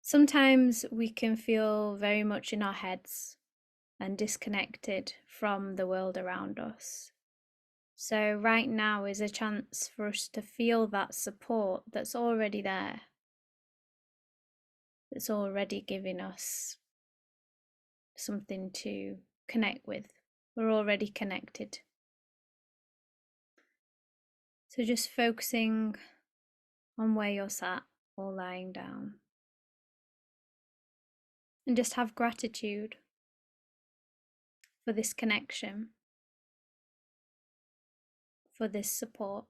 Sometimes we can feel very much in our heads and disconnected from the world around us. So, right now is a chance for us to feel that support that's already there, that's already giving us something to connect with. We're already connected. So, just focusing on where you're sat or lying down, and just have gratitude for this connection, for this support.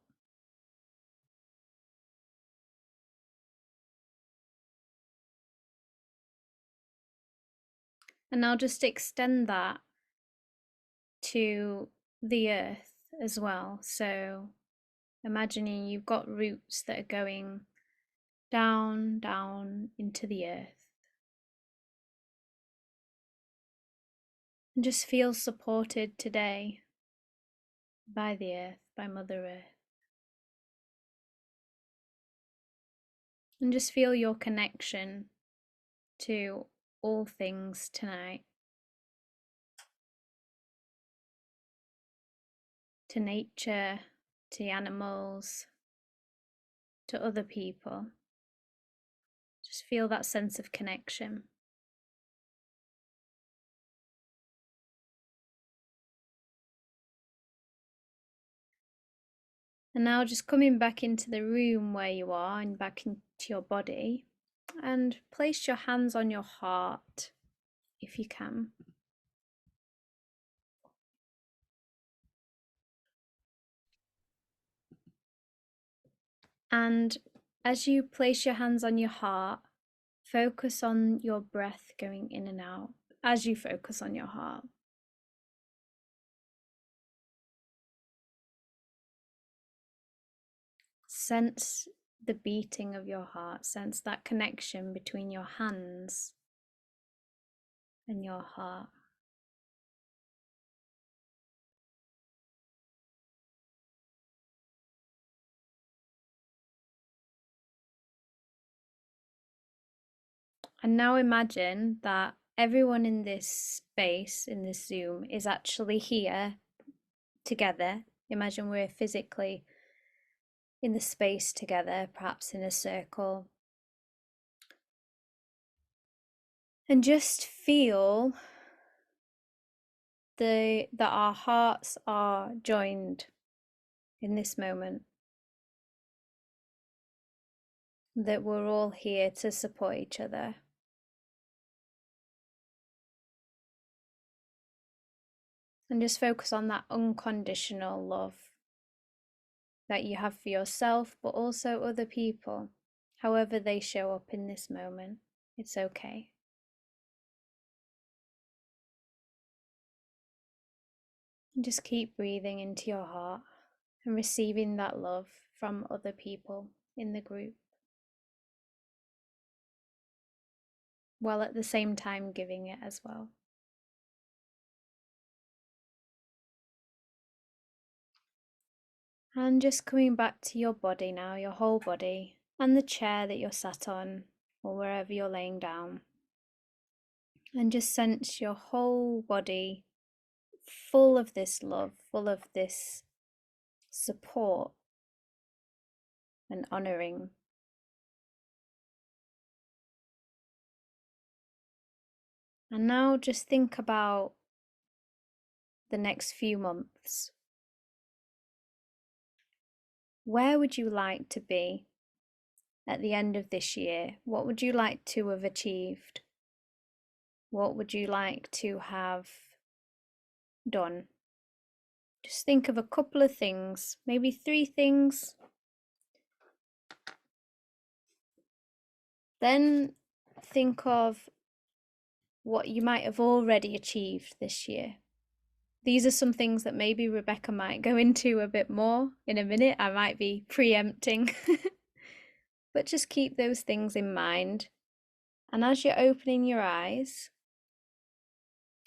And now just extend that to the earth as well. So imagining you've got roots that are going down, down into the earth. And just feel supported today by the earth, by Mother Earth. And just feel your connection to all things tonight. To nature, to animals, to other people. Just feel that sense of connection. And now just coming back into the room where you are and back into your body, and place your hands on your heart if you can. And as you place your hands on your heart, focus on your breath going in and out as you focus on your heart. Sense the beating of your heart, sense that connection between your hands and your heart. And now imagine that everyone in this space, in this Zoom, is actually here together. Imagine we're physically in the space together, perhaps in a circle. And just feel that our hearts are joined in this moment. That we're all here to support each other. And just focus on that unconditional love that you have for yourself, but also other people, however they show up in this moment. It's okay. And just keep breathing into your heart and receiving that love from other people in the group, while at the same time giving it as well. And just coming back to your body now, your whole body, and the chair that you're sat on, or wherever you're laying down. And just sense your whole body full of this love, full of this support and honouring. And now just think about the next few months. Where would you like to be at the end of this year? What would you like to have achieved? What would you like to have done? Just think of a couple of things, maybe 3 things. Then think of what you might have already achieved this year. These are some things that maybe Rebecca might go into a bit more in a minute. I might be preempting. But just keep those things in mind. And as you're opening your eyes,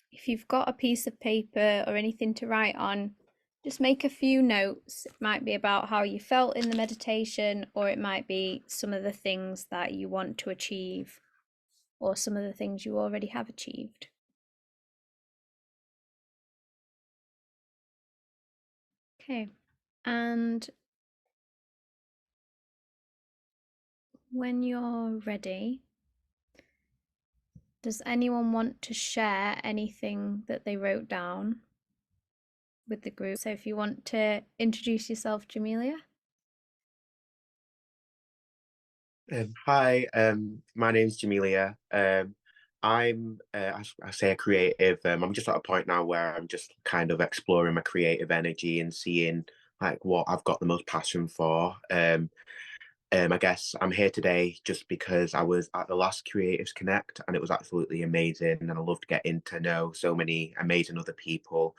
if you've got a piece of paper or anything to write on, just make a few notes. It might be about how you felt in the meditation, or it might be some of the things that you want to achieve or some of the things you already have achieved. Okay, and when you're ready, does anyone want to share anything that they wrote down with the group? So if you want to introduce yourself, Jamelia. Hi, my name's Jamelia. I say a creative. I'm just at a point now where I'm just kind of exploring my creative energy and seeing like what I've got the most passion for. I guess I'm here today just because I was at the last Creatives Connect and it was absolutely amazing, and I loved getting to know so many amazing other people,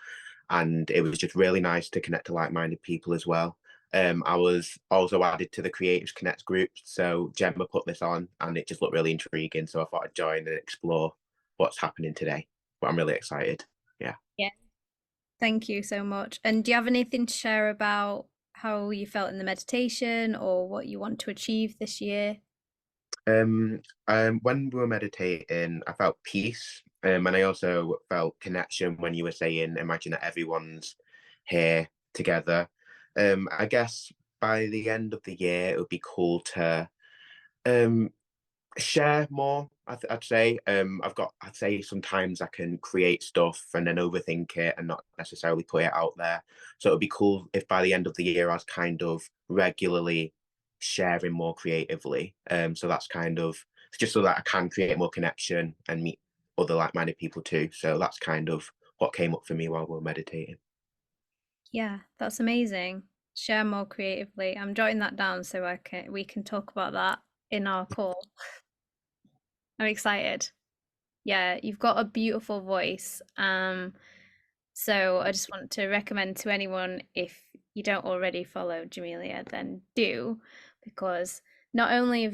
and it was just really nice to connect to like-minded people as well. I was also added to the Creatives Connect group, so Gemma put this on, and it just looked really intriguing. So I thought I'd join and explore what's happening today. But I'm really excited. Yeah. Yeah. Thank you so much. And do you have anything to share about how you felt in the meditation or what you want to achieve this year? Um, when we were meditating, I felt peace, and I also felt connection when you were saying, "Imagine that everyone's here together." I guess by the end of the year, it would be cool to um share more. I'd say I'd say sometimes I can create stuff and then overthink it and not necessarily put it out there. So it'd be cool if by the end of the year I was kind of regularly sharing more creatively. So that's kind of just so that I can create more connection and meet other like-minded people too. So that's kind of what came up for me while we were meditating. Yeah, that's amazing. Share more creatively. I'm jotting that down so we can talk about that in our call. I'm excited. Yeah, you've got a beautiful voice. So I just want to recommend to anyone, if you don't already follow Jamelia, then do, because not only have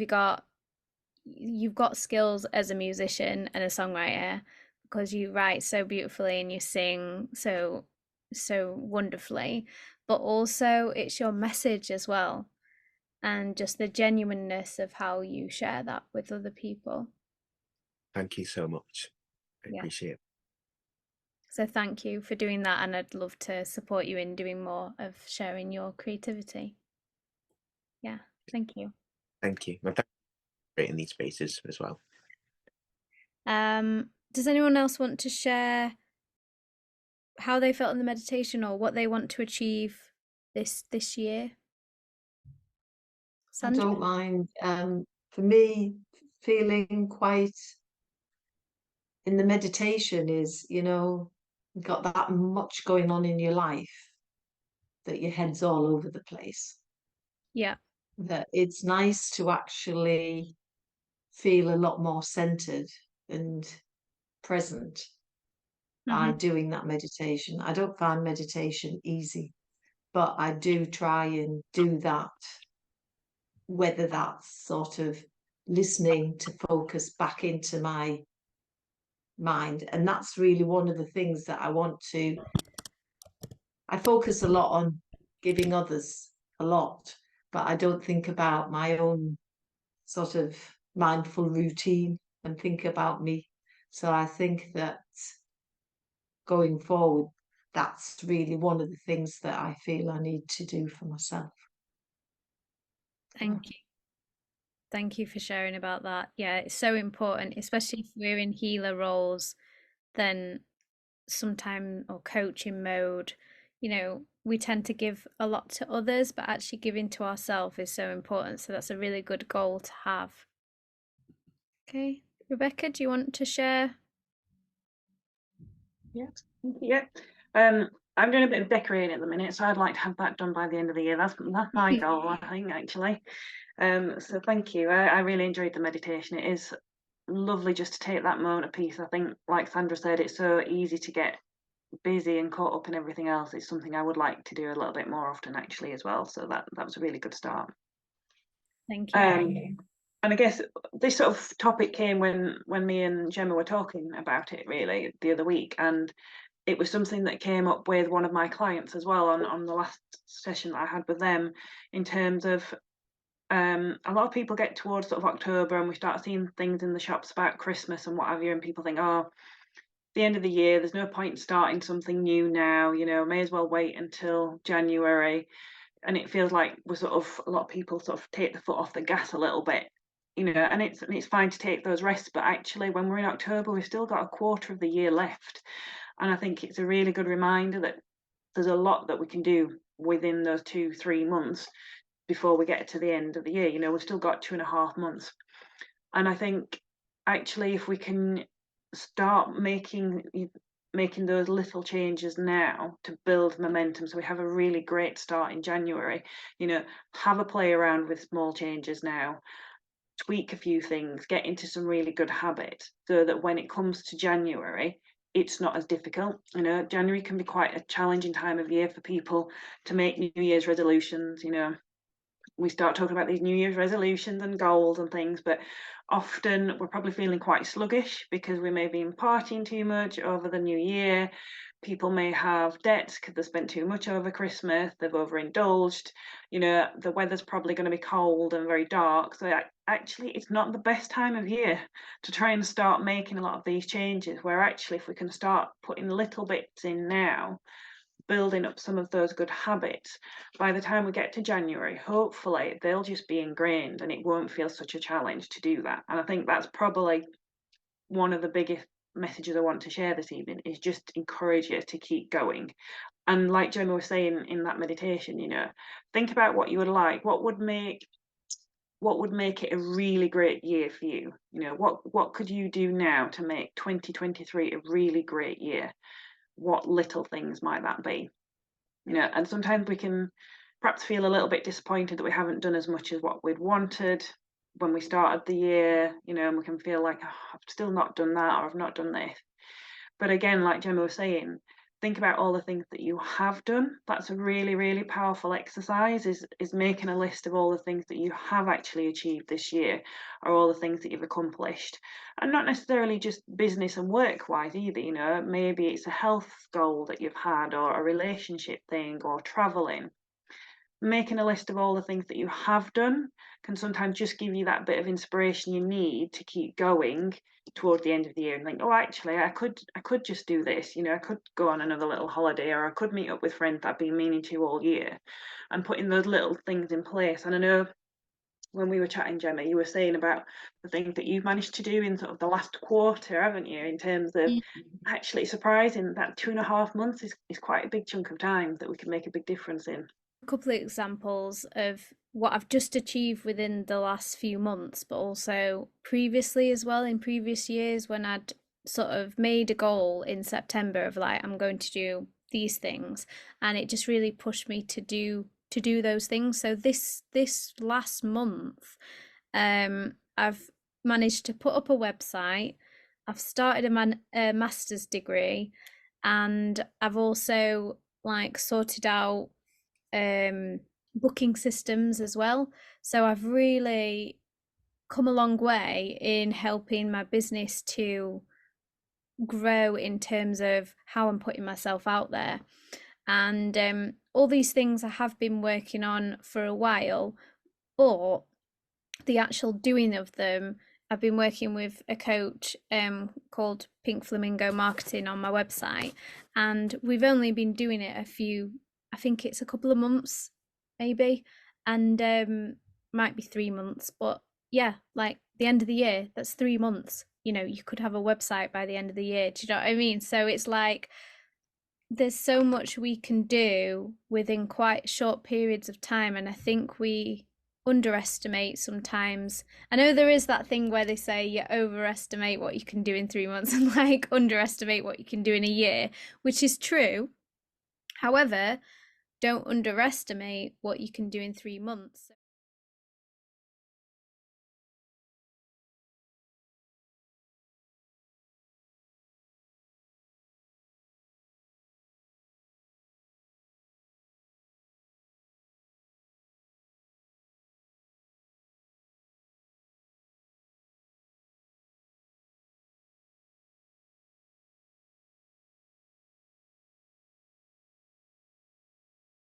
you've got skills as a musician and a songwriter, because you write so beautifully and you sing so wonderfully, but also it's your message as well, and just the genuineness of how you share that with other people. Thank you so much. I Yeah. appreciate it. So thank you for doing that, and I'd love to support you in doing more of sharing your creativity. Yeah, thank you. Thank you. And thank you for creating these spaces as well. Does anyone else want to share how they felt in the meditation or what they want to achieve this year? I Sandra? don't mind. For me, feeling quite in the meditation is, you've got that much going on in your life that your head's all over the place. Yeah. That it's nice to actually feel a lot more centered and present by Hmm. doing that meditation. I don't find meditation easy, but I do try and do that, whether that's sort of listening to focus back into my mind. And that's really one of the things that I focus a lot on giving others a lot, but I don't think about my own sort of mindful routine and think about me. So I think that going forward, that's really one of the things that I feel I need to do for myself. Yeah. Thank you. Thank you for sharing about that. Yeah, it's so important, especially if we're in healer roles, then sometime or coaching mode, we tend to give a lot to others, but actually giving to ourselves is so important. So that's a really good goal to have. Okay. Rebecca, do you want to share? Yeah, yeah. I'm doing a bit of decorating at the minute, so I'd like to have that done by the end of the year. That's my goal, I think, actually. So thank you. I really enjoyed the meditation. It is lovely just to take that moment of peace. I think, like Sandra said, it's so easy to get busy and caught up in everything else. It's something I would like to do a little bit more often, actually, as well. So that was a really good start. Thank you. And I guess this sort of topic came when me and Gemma were talking about it really the other week, and it was something that came up with one of my clients as well on the last session that I had with them, in terms of a lot of people get towards sort of October and we start seeing things in the shops about Christmas and what have you, and people think, oh, the end of the year, there's no point starting something new now, you know, may as well wait until January. And it feels like we're sort of, a lot of people sort of take the foot off the gas a little bit, you know, and it's fine to take those rests, but actually when we're in October, we've still got a quarter of the year left. And I think it's a really good reminder that there's a lot that we can do within those 2-3 months before we get to the end of the year. You know, we've still got 2.5 months. And I think actually if we can start making those little changes now to build momentum, so we have a really great start in January, you know, have a play around with small changes now, tweak a few things, get into some really good habits, so that when it comes to January, it's not as difficult. You know, January can be quite a challenging time of year for people to make New Year's resolutions. You know, we start talking about these New Year's resolutions and goals and things, but often we're probably feeling quite sluggish because we may be partying too much over the new year. People may have debts because they spent too much over Christmas, they've overindulged, you know, the weather's probably going to be cold and very dark. So actually, it's not the best time of year to try and start making a lot of these changes, where actually, if we can start putting little bits in now, building up some of those good habits, by the time we get to January, hopefully they'll just be ingrained and it won't feel such a challenge to do that. And I think that's probably one of the biggest messages I want to share this evening, is just encourage you to keep going. And like Gemma was saying in that meditation, you know, think about what you would like, what would make it a really great year for you. You know, what could you do now to make 2023 a really great year? What little things might that be? You know, and sometimes we can perhaps feel a little bit disappointed that we haven't done as much as what we'd wanted when we started the year, you know, and we can feel like, oh, I've still not done that, or I've not done this. But again, like Gemma was saying, think about all the things that you have done. That's a really, really powerful exercise, is making a list of all the things that you have actually achieved this year, or all the things that you've accomplished. And not necessarily just business and work wise either, you know, maybe it's a health goal that you've had, or a relationship thing, or traveling. Making a list of all the things that you have done can sometimes just give you that bit of inspiration you need to keep going toward the end of the year and think, oh, actually, I could just do this. You know, I could go on another little holiday, or I could meet up with friends that I've been meaning to all year, and putting those little things in place. And I know when we were chatting, Gemma, you were saying about the things that you've managed to do in sort of the last quarter, haven't you, in terms of actually surprising that 2.5 months is quite a big chunk of time that we can make a big difference in. A couple of examples of what I've just achieved within the last few months, but also previously as well, in previous years when I'd sort of made a goal in September of like, I'm going to do these things, and it just really pushed me to do those things. So this last month, I've managed to put up a website, I've started a master's degree, and I've also like sorted out booking systems as well. So I've really come a long way in helping my business to grow in terms of how I'm putting myself out there. And all these things I have been working on for a while, but the actual doing of them, I've been working with a coach called Pink Flamingo Marketing on my website, and we've only been doing it I think it's a couple of months maybe, and might be 3 months, but yeah, like the end of the year, that's 3 months. You know, you could have a website by the end of the year. Do you know what I mean? So it's like there's so much we can do within quite short periods of time, and I think we underestimate sometimes. I know there is that thing where they say you overestimate what you can do in 3 months and like underestimate what you can do in a year, which is true. However, don't underestimate what you can do in 3 months.